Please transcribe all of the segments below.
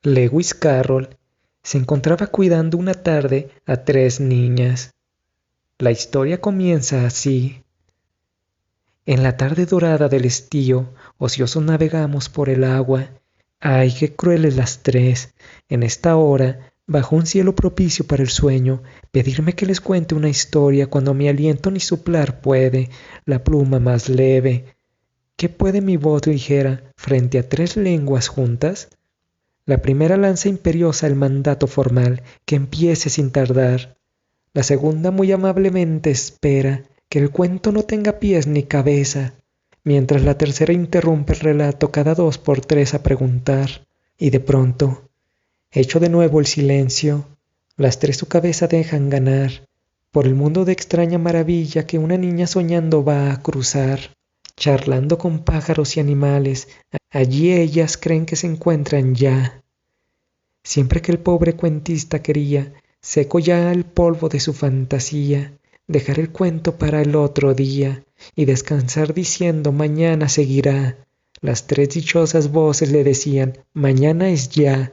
Lewis Carroll se encontraba cuidando una tarde a 3 niñas. La historia comienza así. En la tarde dorada del estío, ociosos navegamos por el agua. ¡Ay, qué crueles las 3! En esta hora, bajo un cielo propicio para el sueño, pedirme que les cuente una historia cuando mi aliento ni soplar puede, la pluma más leve. ¿Qué puede mi voz ligera frente a 3 lenguas juntas? La primera lanza imperiosa el mandato formal, que empiece sin tardar. La segunda muy amablemente espera que el cuento no tenga pies ni cabeza, mientras la tercera interrumpe el relato cada 2 por 3 a preguntar. Y de pronto, hecho de nuevo el silencio, las 3 su cabeza dejan ganar, por el mundo de extraña maravilla que una niña soñando va a cruzar. Charlando con pájaros y animales, allí ellas creen que se encuentran ya. Siempre que el pobre cuentista quería, seco ya el polvo de su fantasía, dejar el cuento para el otro día y descansar diciendo mañana seguirá. Las 3 dichosas voces le decían, mañana es ya.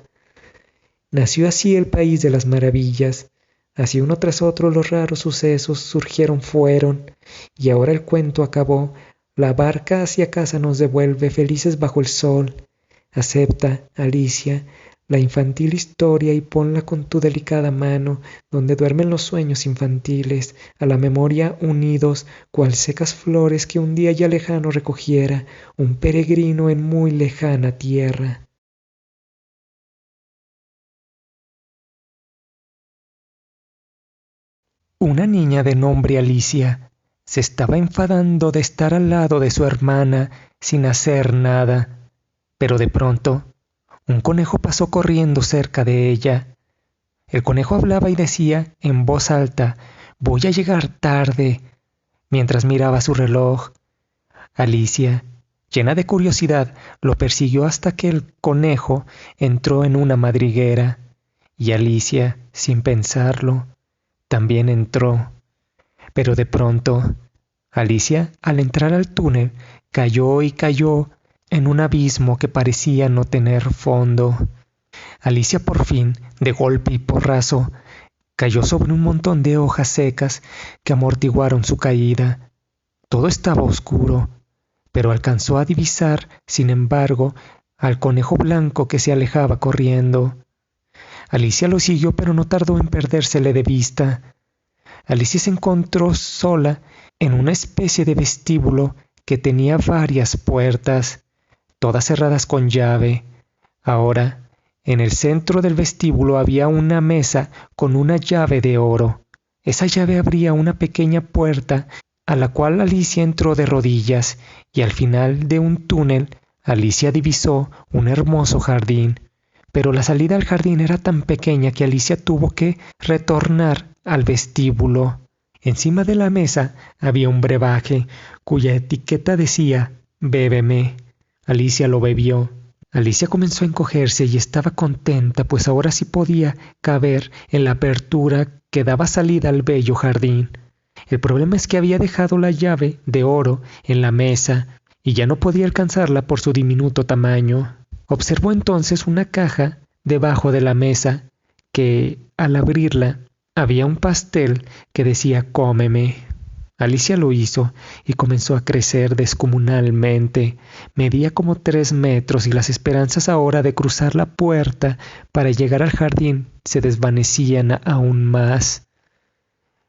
Nació así el país de las maravillas. Así uno tras otro los raros sucesos fueron, y ahora el cuento acabó. La barca hacia casa nos devuelve felices bajo el sol. Acepta, Alicia, la infantil historia y ponla con tu delicada mano donde duermen los sueños infantiles, a la memoria unidos, cual secas flores que un día ya lejano recogiera un peregrino en muy lejana tierra. Una niña de nombre Alicia se estaba enfadando de estar al lado de su hermana sin hacer nada, pero de pronto un conejo pasó corriendo cerca de ella. El conejo hablaba y decía en voz alta, «Voy a llegar tarde», mientras miraba su reloj. Alicia, llena de curiosidad, lo persiguió hasta que el conejo entró en una madriguera, y Alicia, sin pensarlo, también entró. Pero de pronto, Alicia, al entrar al túnel, cayó y cayó en un abismo que parecía no tener fondo. Alicia por fin, de golpe y porrazo, cayó sobre un montón de hojas secas que amortiguaron su caída. Todo estaba oscuro, pero alcanzó a divisar, sin embargo, al conejo blanco que se alejaba corriendo. Alicia lo siguió, pero no tardó en perdérsele de vista. Alicia se encontró sola en una especie de vestíbulo que tenía varias puertas, todas cerradas con llave. Ahora, en el centro del vestíbulo había una mesa con una llave de oro. Esa llave abría una pequeña puerta a la cual Alicia entró de rodillas, y al final de un túnel Alicia divisó un hermoso jardín. Pero la salida al jardín era tan pequeña que Alicia tuvo que retornar al vestíbulo. Encima de la mesa había un brebaje cuya etiqueta decía «Bébeme». Alicia lo bebió. Alicia comenzó a encogerse y estaba contenta, pues ahora sí podía caber en la apertura que daba salida al bello jardín. El problema es que había dejado la llave de oro en la mesa y ya no podía alcanzarla por su diminuto tamaño. Observó entonces una caja debajo de la mesa que, al abrirla, había un pastel que decía «Cómeme». Alicia lo hizo y comenzó a crecer descomunalmente. Medía como 3 metros y las esperanzas ahora de cruzar la puerta para llegar al jardín se desvanecían aún más.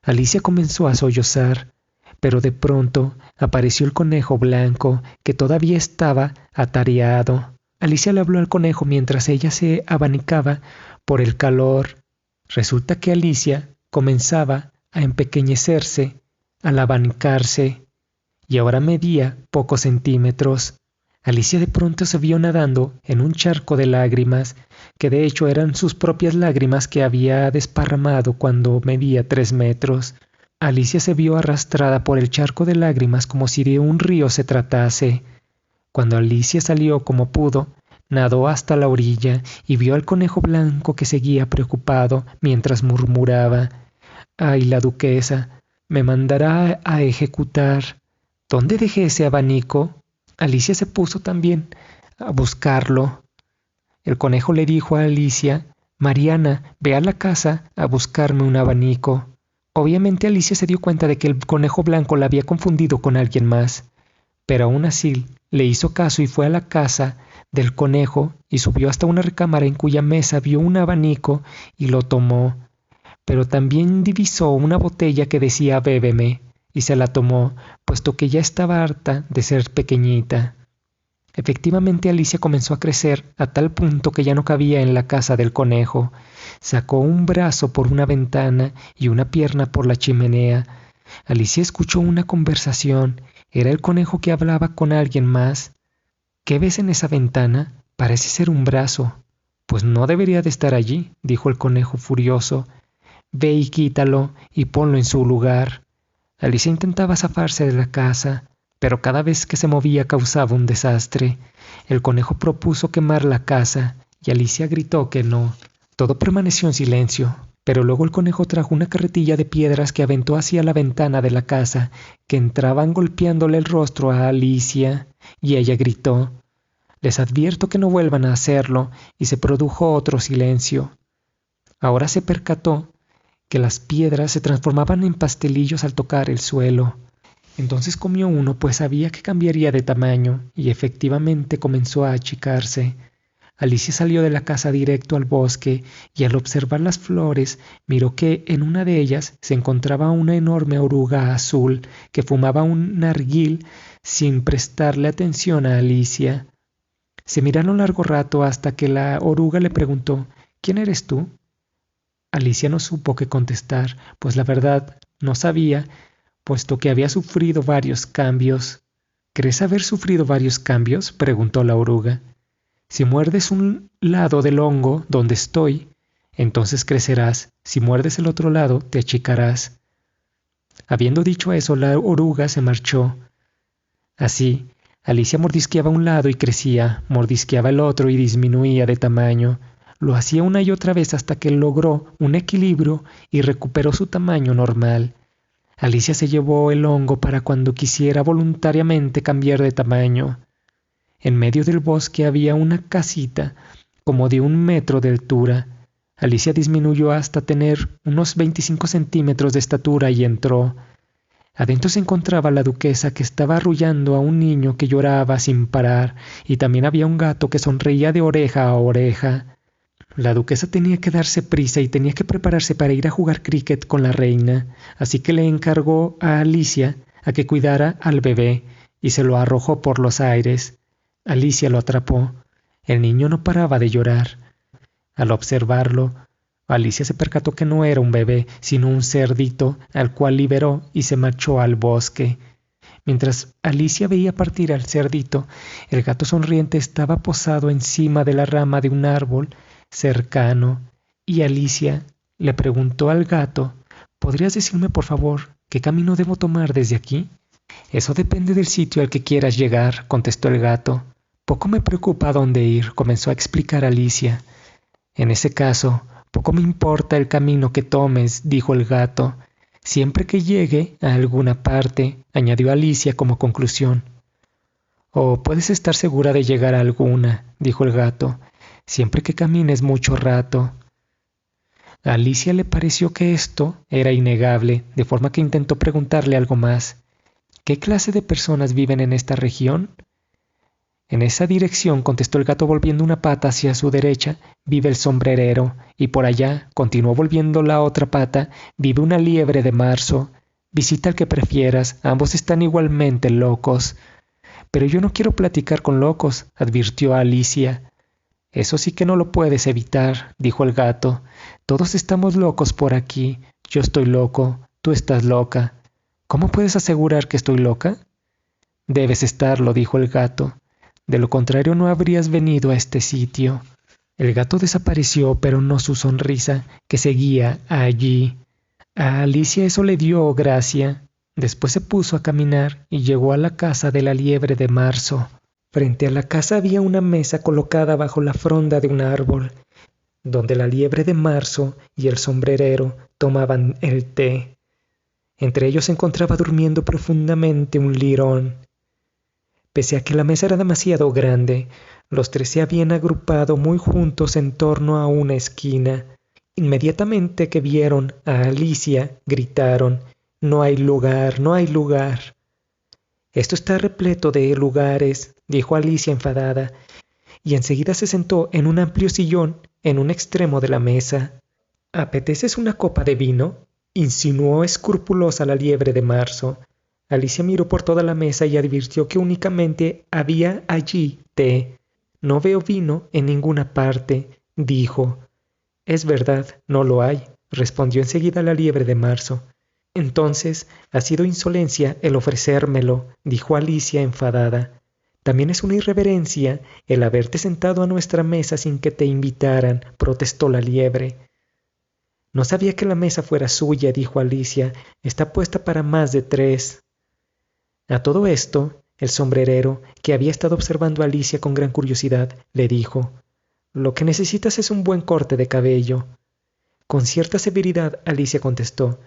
Alicia comenzó a sollozar, pero de pronto apareció el conejo blanco que todavía estaba atareado. Alicia le habló al conejo mientras ella se abanicaba por el calor. Resulta que Alicia comenzaba a empequeñecerse al abanicarse y ahora medía pocos centímetros. Alicia de pronto se vio nadando en un charco de lágrimas, que de hecho eran sus propias lágrimas que había desparramado cuando medía 3 metros. Alicia se vio arrastrada por el charco de lágrimas como si de un río se tratase. Cuando Alicia salió como pudo, nadó hasta la orilla y vio al conejo blanco que seguía preocupado mientras murmuraba: «Ay, la duquesa me mandará a ejecutar. ¿Dónde dejé ese abanico?». Alicia se puso también a buscarlo. el conejo le dijo a Alicia: «Mariana, ve a la casa a buscarme un abanico». Obviamente Alicia se dio cuenta de que el conejo blanco la había confundido con alguien más, pero aún así le hizo caso y fue a la casa del conejo y subió hasta una recámara en cuya mesa vio un abanico y lo tomó. Pero también divisó una botella que decía «Bébeme» y se la tomó, puesto que ya estaba harta de ser pequeñita. Efectivamente, Alicia comenzó a crecer a tal punto que ya no cabía en la casa del conejo. Sacó un brazo por una ventana y una pierna por la chimenea. Alicia escuchó una conversación. Era el conejo que hablaba con alguien más. «¿Qué ves en esa ventana? Parece ser un brazo». «Pues no debería de estar allí», dijo el conejo furioso. «Ve y quítalo y ponlo en su lugar». Alicia intentaba zafarse de la casa, pero cada vez que se movía causaba un desastre. El conejo propuso quemar la casa y Alicia gritó que no. Todo permaneció en silencio, pero luego el conejo trajo una carretilla de piedras que aventó hacia la ventana de la casa, que entraban golpeándole el rostro a Alicia, y ella gritó: «Les advierto que no vuelvan a hacerlo», y se produjo otro silencio. Ahora se percató que las piedras se transformaban en pastelillos al tocar el suelo. Entonces comió uno, pues sabía que cambiaría de tamaño, y efectivamente comenzó a achicarse. Alicia salió de la casa directo al bosque, y al observar las flores, miró que en una de ellas se encontraba una enorme oruga azul que fumaba un narguil sin prestarle atención a Alicia. Se miraron largo rato hasta que la oruga le preguntó: «¿Quién eres tú?». Alicia no supo qué contestar, pues la verdad no sabía, puesto que había sufrido varios cambios. «¿Crees haber sufrido varios cambios?», preguntó la oruga. «Si muerdes un lado del hongo donde estoy, entonces crecerás. Si muerdes el otro lado, te achicarás». Habiendo dicho eso, la oruga se marchó. Así, Alicia mordisqueaba un lado y crecía, mordisqueaba el otro y disminuía de tamaño. Lo hacía una y otra vez hasta que logró un equilibrio y recuperó su tamaño normal. Alicia se llevó el hongo para cuando quisiera voluntariamente cambiar de tamaño. En medio del bosque había una casita como de 1 metro de altura. Alicia disminuyó hasta tener unos 25 centímetros de estatura y entró. Adentro se encontraba la duquesa, que estaba arrullando a un niño que lloraba sin parar, y también había un gato que sonreía de oreja a oreja. La duquesa tenía que darse prisa y tenía que prepararse para ir a jugar cricket con la reina, así que le encargó a Alicia a que cuidara al bebé y se lo arrojó por los aires. Alicia lo atrapó. El niño no paraba de llorar. Al observarlo, Alicia se percató que no era un bebé, sino un cerdito, al cual liberó y se marchó al bosque. Mientras Alicia veía partir al cerdito, el gato sonriente estaba posado encima de la rama de un árbol cercano, y Alicia le preguntó al gato: «¿Podrías decirme, por favor, qué camino debo tomar desde aquí?». «Eso depende del sitio al que quieras llegar», contestó el gato. «Poco me preocupa a dónde ir», comenzó a explicar Alicia. «En ese caso, poco me importa el camino que tomes», dijo el gato. «Siempre que llegue a alguna parte», añadió Alicia como conclusión. «Oh, puedes estar segura de llegar a alguna», dijo el gato, «siempre que camines mucho rato». A Alicia le pareció que esto era innegable, de forma que intentó preguntarle algo más. «¿Qué clase de personas viven en esta región?». «En esa dirección», contestó el gato volviendo una pata hacia su derecha, «vive el sombrerero, y por allá», continuó volviendo la otra pata, «vive una liebre de marzo. Visita el que prefieras, ambos están igualmente locos». «Pero yo no quiero platicar con locos», advirtió Alicia. «Eso sí que no lo puedes evitar», dijo el gato. «Todos estamos locos por aquí. Yo estoy loco, tú estás loca. ¿Cómo puedes asegurar que estoy loca?». «Debes estarlo», dijo el gato. «De lo contrario no habrías venido a este sitio». El gato desapareció, pero no su sonrisa, que seguía allí. A Alicia eso le dio gracia. Después se puso a caminar y llegó a la casa de la liebre de marzo. Frente a la casa había una mesa colocada bajo la fronda de un árbol, donde la liebre de marzo y el sombrerero tomaban el té. Entre ellos se encontraba durmiendo profundamente un lirón. Pese a que la mesa era demasiado grande, los tres se habían agrupado muy juntos en torno a una esquina. Inmediatamente que vieron a Alicia, gritaron: «No hay lugar, no hay lugar». «Esto está repleto de lugares», dijo Alicia enfadada, y enseguida se sentó en un amplio sillón en un extremo de la mesa. «¿Apeteces una copa de vino?», insinuó escrupulosa la liebre de marzo. Alicia miró por toda la mesa y advirtió que únicamente había allí té. «No veo vino en ninguna parte», dijo. «Es verdad, no lo hay», respondió enseguida la liebre de marzo. «Entonces ha sido insolencia el ofrecérmelo», dijo Alicia enfadada. «También es una irreverencia el haberte sentado a nuestra mesa sin que te invitaran», protestó la liebre. «No sabía que la mesa fuera suya», dijo Alicia. «Está puesta para más de 3». A todo esto, el sombrerero, que había estado observando a Alicia con gran curiosidad, le dijo: «Lo que necesitas es un buen corte de cabello». Con cierta severidad, Alicia contestó: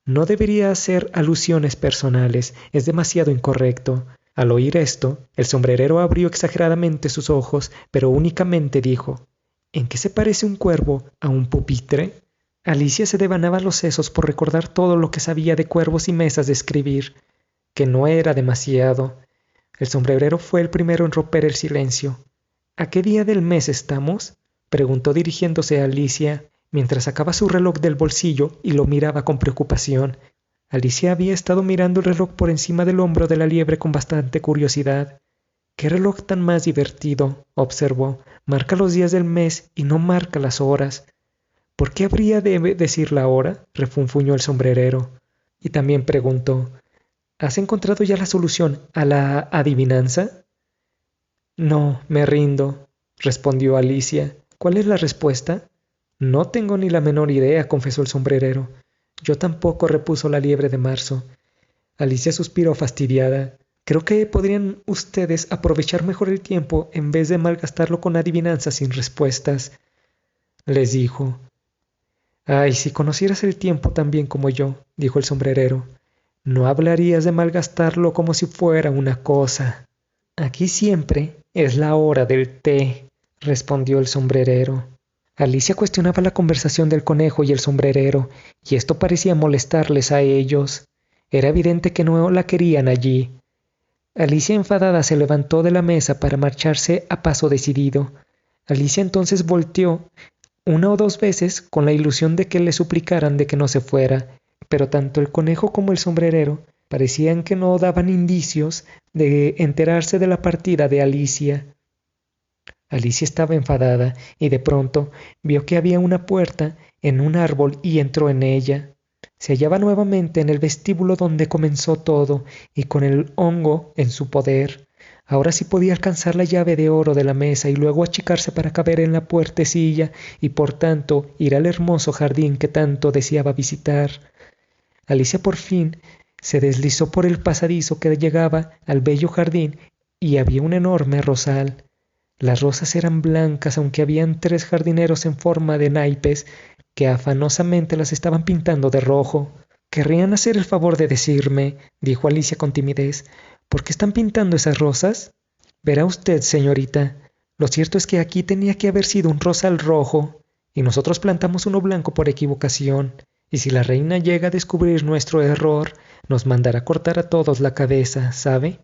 «No debería hacer alusiones personales, es demasiado incorrecto». Al oír esto, el sombrerero abrió exageradamente sus ojos, pero únicamente dijo: «¿En qué se parece un cuervo a un pupitre?». Alicia se devanaba los sesos por recordar todo lo que sabía de cuervos y mesas de escribir, que no era demasiado. El sombrerero fue el primero en romper el silencio. «¿A qué día del mes estamos?», preguntó dirigiéndose a Alicia, mientras sacaba su reloj del bolsillo y lo miraba con preocupación. Alicia había estado mirando el reloj por encima del hombro de la liebre con bastante curiosidad. «¿Qué reloj tan más divertido?», observó. «Marca los días del mes y no marca las horas». «¿Por qué habría de decir la hora?», refunfuñó el sombrerero. Y también preguntó: «¿Has encontrado ya la solución a la adivinanza?». «No, me rindo», respondió Alicia. «¿Cuál es la respuesta?». «No tengo ni la menor idea», confesó el sombrerero. «Yo tampoco», repuso la liebre de marzo. Alicia suspiró fastidiada. «Creo que podrían ustedes aprovechar mejor el tiempo en vez de malgastarlo con adivinanzas sin respuestas», les dijo. «Ay, si conocieras el tiempo tan bien como yo», dijo el sombrerero, «no hablarías de malgastarlo como si fuera una cosa». «Aquí siempre es la hora del té», respondió el sombrerero. Alicia cuestionaba la conversación del conejo y el sombrerero, y esto parecía molestarles a ellos. Era evidente que no la querían allí. Alicia enfadada se levantó de la mesa para marcharse a paso decidido. Alicia entonces volteó 1 o 2 veces con la ilusión de que le suplicaran de que no se fuera, pero tanto el conejo como el sombrerero parecían que no daban indicios de enterarse de la partida de Alicia. Alicia estaba enfadada y de pronto vio que había una puerta en un árbol y entró en ella. Se hallaba nuevamente en el vestíbulo donde comenzó todo y con el hongo en su poder. Ahora sí podía alcanzar la llave de oro de la mesa y luego achicarse para caber en la puertecilla y por tanto ir al hermoso jardín que tanto deseaba visitar. Alicia por fin se deslizó por el pasadizo que llegaba al bello jardín y había un enorme rosal. Las rosas eran blancas, aunque habían 3 jardineros en forma de naipes que afanosamente las estaban pintando de rojo. «¿Querrían hacer el favor de decirme?», dijo Alicia con timidez, «¿por qué están pintando esas rosas?». «Verá usted, señorita, lo cierto es que aquí tenía que haber sido un rosal rojo, y nosotros plantamos uno blanco por equivocación, y si la reina llega a descubrir nuestro error, nos mandará cortar a todos la cabeza, ¿sabe?».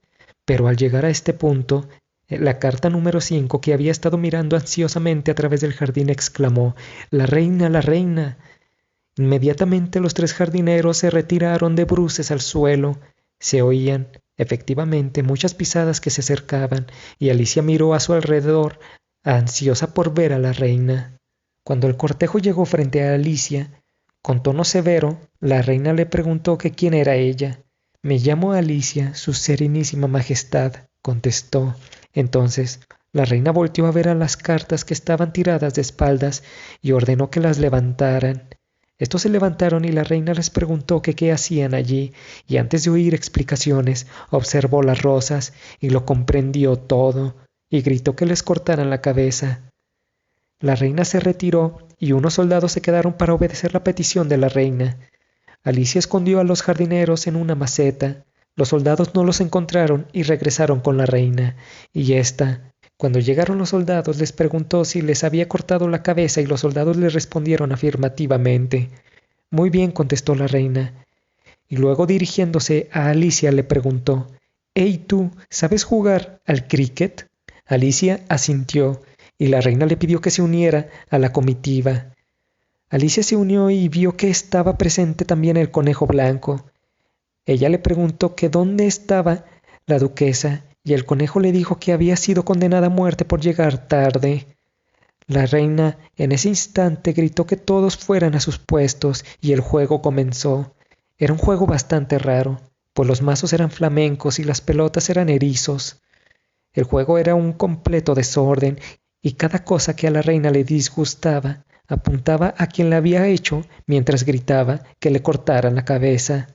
Pero al llegar a este punto, la carta número 5, que había estado mirando ansiosamente a través del jardín, exclamó: «¡La reina, la reina!». Inmediatamente los 3 jardineros se retiraron de bruces al suelo. Se oían, efectivamente, muchas pisadas que se acercaban, y Alicia miró a su alrededor, ansiosa por ver a la reina. Cuando el cortejo llegó frente a Alicia, con tono severo, la reina le preguntó que quién era ella. «Me llamo Alicia, su serenísima majestad», contestó. Entonces la reina volteó a ver a las cartas que estaban tiradas de espaldas y ordenó que las levantaran. Estos se levantaron y la reina les preguntó que qué hacían allí, y antes de oír explicaciones observó las rosas y lo comprendió todo, y gritó que les cortaran la cabeza. La reina se retiró y unos soldados se quedaron para obedecer la petición de la reina. Alicia escondió a los jardineros en una maceta, Los soldados no los encontraron y regresaron con la reina, y ésta, cuando llegaron los soldados, les preguntó si les había cortado la cabeza y los soldados le respondieron afirmativamente. Muy bien, contestó la reina, y luego dirigiéndose a Alicia le preguntó, «Hey tú, ¿sabes jugar al cricket?» Alicia asintió, y la reina le pidió que se uniera a la comitiva. Alicia se unió y vio que estaba presente también el conejo blanco. Ella le preguntó que dónde estaba la duquesa, y el conejo le dijo que había sido condenada a muerte por llegar tarde. La reina en ese instante gritó que todos fueran a sus puestos, y el juego comenzó. Era un juego bastante raro, pues los mazos eran flamencos y las pelotas eran erizos. El juego era un completo desorden, y cada cosa que a la reina le disgustaba apuntaba a quien la había hecho mientras gritaba que le cortaran la cabeza.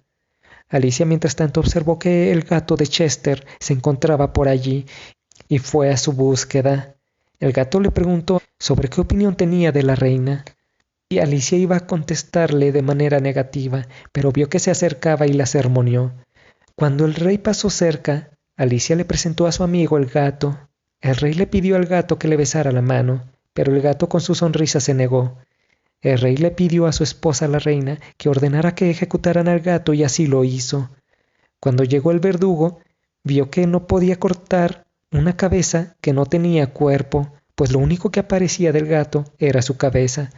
Alicia mientras tanto observó que el gato de Chester se encontraba por allí y fue a su búsqueda. El gato le preguntó sobre qué opinión tenía de la reina, y Alicia iba a contestarle de manera negativa, pero vio que se acercaba y la sermoneó. Cuando el rey pasó cerca, Alicia le presentó a su amigo el gato. El rey le pidió al gato que le besara la mano, pero el gato con su sonrisa se negó. El rey le pidió a su esposa la reina que ordenara que ejecutaran al gato y así lo hizo. Cuando llegó el verdugo, vio que no podía cortar una cabeza que no tenía cuerpo, pues lo único que aparecía del gato era su cabeza.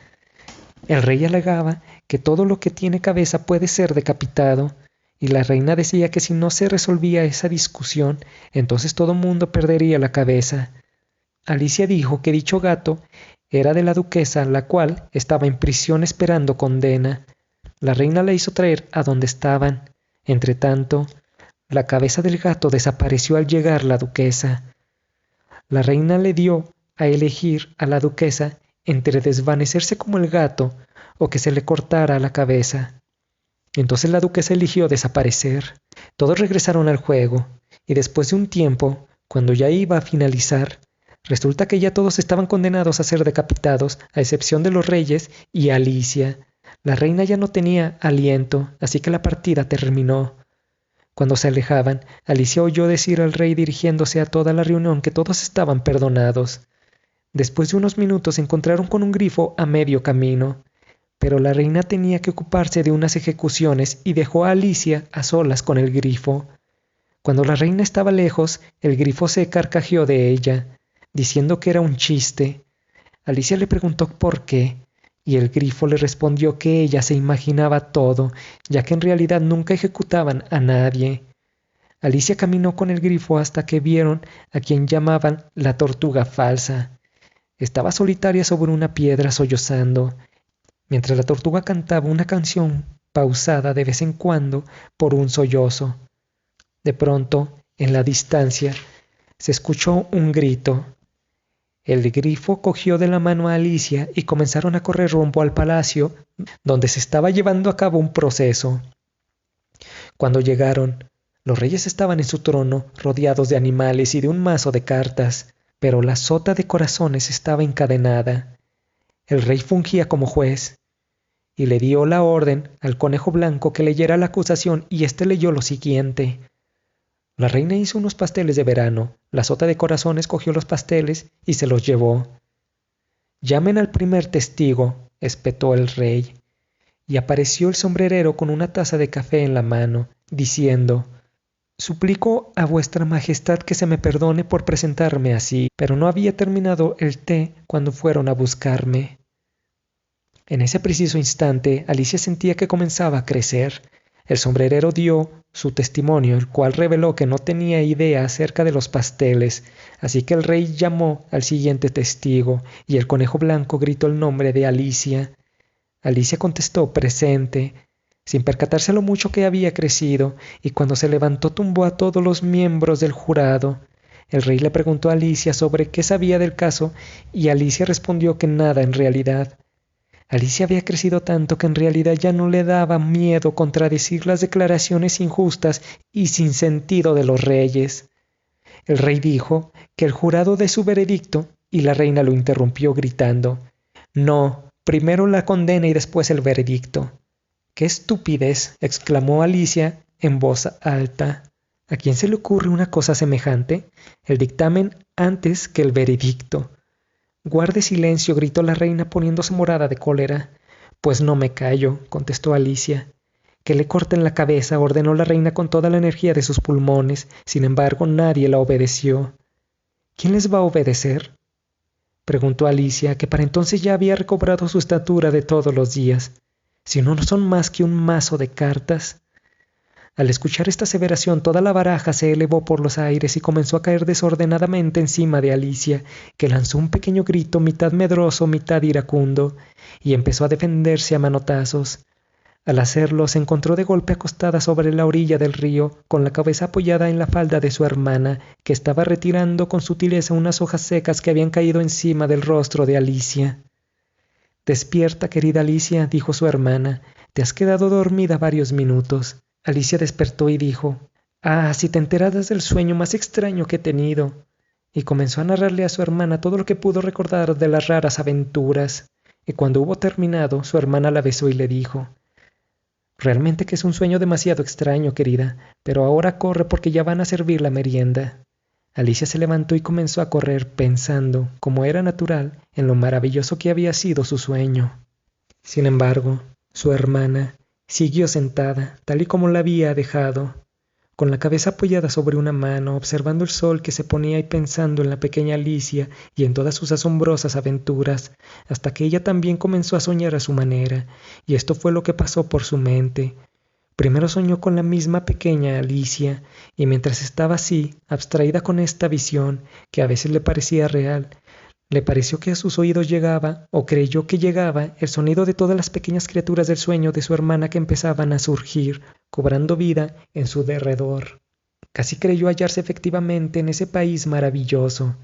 El rey alegaba que todo lo que tiene cabeza puede ser decapitado, y la reina decía que si no se resolvía esa discusión, entonces todo mundo perdería la cabeza. Alicia dijo que dicho gato era de la duquesa, la cual estaba en prisión esperando condena. La reina la hizo traer a donde estaban. Entretanto, la cabeza del gato desapareció al llegar la duquesa. La reina le dio a elegir a la duquesa entre desvanecerse como el gato o que se le cortara la cabeza. Entonces la duquesa eligió desaparecer. Todos regresaron al juego, y después de un tiempo, cuando ya iba a finalizar, resulta que ya todos estaban condenados a ser decapitados, a excepción de los reyes y Alicia. La reina ya no tenía aliento, así que la partida terminó. Cuando se alejaban, Alicia oyó decir al rey dirigiéndose a toda la reunión que todos estaban perdonados. Después de unos minutos se encontraron con un grifo a medio camino, pero la reina tenía que ocuparse de unas ejecuciones y dejó a Alicia a solas con el grifo. Cuando la reina estaba lejos, el grifo se carcajeó de ella, diciendo que era un chiste. Alicia le preguntó por qué, y el grifo le respondió que ella se imaginaba todo, ya que en realidad nunca ejecutaban a nadie. Alicia caminó con el grifo hasta que vieron a quien llamaban la tortuga falsa. Estaba solitaria sobre una piedra sollozando, mientras la tortuga cantaba una canción pausada de vez en cuando por un sollozo. De pronto, en la distancia, se escuchó un grito. El grifo cogió de la mano a Alicia y comenzaron a correr rumbo al palacio donde se estaba llevando a cabo un proceso. Cuando llegaron, los reyes estaban en su trono, rodeados de animales y de un mazo de cartas, pero la sota de corazones estaba encadenada. El rey fungía como juez y le dio la orden al conejo blanco que leyera la acusación, y éste leyó lo siguiente. La reina hizo unos pasteles de verano, la sota de corazones cogió los pasteles y se los llevó. «Llamen al primer testigo», espetó el rey, y apareció el sombrerero con una taza de café en la mano, diciendo: «Suplico a vuestra majestad que se me perdone por presentarme así, pero no había terminado el té cuando fueron a buscarme». En ese preciso instante, Alicia sentía que comenzaba a crecer. El sombrerero dio su testimonio, el cual reveló que no tenía idea acerca de los pasteles, así que el rey llamó al siguiente testigo, y el conejo blanco gritó el nombre de Alicia. Alicia contestó presente, sin percatarse lo mucho que había crecido, y cuando se levantó tumbó a todos los miembros del jurado. El rey le preguntó a Alicia sobre qué sabía del caso, y Alicia respondió que nada en realidad. Alicia había crecido tanto que en realidad ya no le daba miedo contradecir las declaraciones injustas y sin sentido de los reyes. El rey dijo que el jurado dé su veredicto, y la reina lo interrumpió gritando: «No, primero la condena y después el veredicto». «¡Qué estupidez!», exclamó Alicia en voz alta. ¿A quién se le ocurre una cosa semejante? El dictamen antes que el veredicto. Guarde silencio, gritó la reina poniéndose morada de cólera. Pues no me callo, contestó Alicia. Que le corten la cabeza, ordenó la reina con toda la energía de sus pulmones. Sin embargo, nadie la obedeció. ¿Quién les va a obedecer? Preguntó Alicia, que para entonces ya había recobrado su estatura de todos los días. Si no son más que un mazo de cartas. Al escuchar esta aseveración, toda la baraja se elevó por los aires y comenzó a caer desordenadamente encima de Alicia, que lanzó un pequeño grito mitad medroso, mitad iracundo, y empezó a defenderse a manotazos. Al hacerlo, se encontró de golpe acostada sobre la orilla del río, con la cabeza apoyada en la falda de su hermana, que estaba retirando con sutileza unas hojas secas que habían caído encima del rostro de Alicia. «Despierta, querida Alicia», dijo su hermana. «Te has quedado dormida varios minutos». Alicia despertó y dijo: «Ah, si te enteraras del sueño más extraño que he tenido». Y comenzó a narrarle a su hermana todo lo que pudo recordar de las raras aventuras. Y cuando hubo terminado, su hermana la besó y le dijo: «Realmente que es un sueño demasiado extraño, querida, pero ahora corre porque ya van a servir la merienda». Alicia se levantó y comenzó a correr, pensando, como era natural, en lo maravilloso que había sido su sueño. Sin embargo, su hermana siguió sentada, tal y como la había dejado, con la cabeza apoyada sobre una mano, observando el sol que se ponía y pensando en la pequeña Alicia y en todas sus asombrosas aventuras, hasta que ella también comenzó a soñar a su manera, y esto fue lo que pasó por su mente. Primero soñó con la misma pequeña Alicia, y mientras estaba así, abstraída con esta visión, que a veces le parecía real, le pareció que a sus oídos llegaba, o creyó que llegaba, el sonido de todas las pequeñas criaturas del sueño de su hermana que empezaban a surgir, cobrando vida en su derredor. Casi creyó hallarse efectivamente en ese país maravilloso.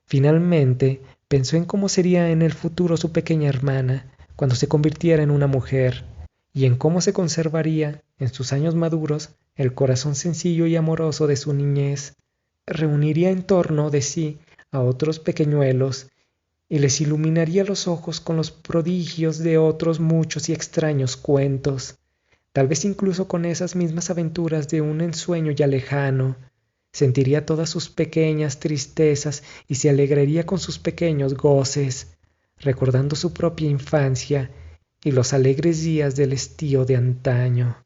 Finalmente, pensó en cómo sería en el futuro su pequeña hermana, cuando se convirtiera en una mujer, y en cómo se conservaría, en sus años maduros, el corazón sencillo y amoroso de su niñez. Reuniría en torno de sí a otros pequeñuelos y les iluminaría los ojos con los prodigios de otros muchos y extraños cuentos, tal vez incluso con esas mismas aventuras de un ensueño ya lejano. Sentiría todas sus pequeñas tristezas y se alegraría con sus pequeños goces, recordando su propia infancia y los alegres días del estío de antaño.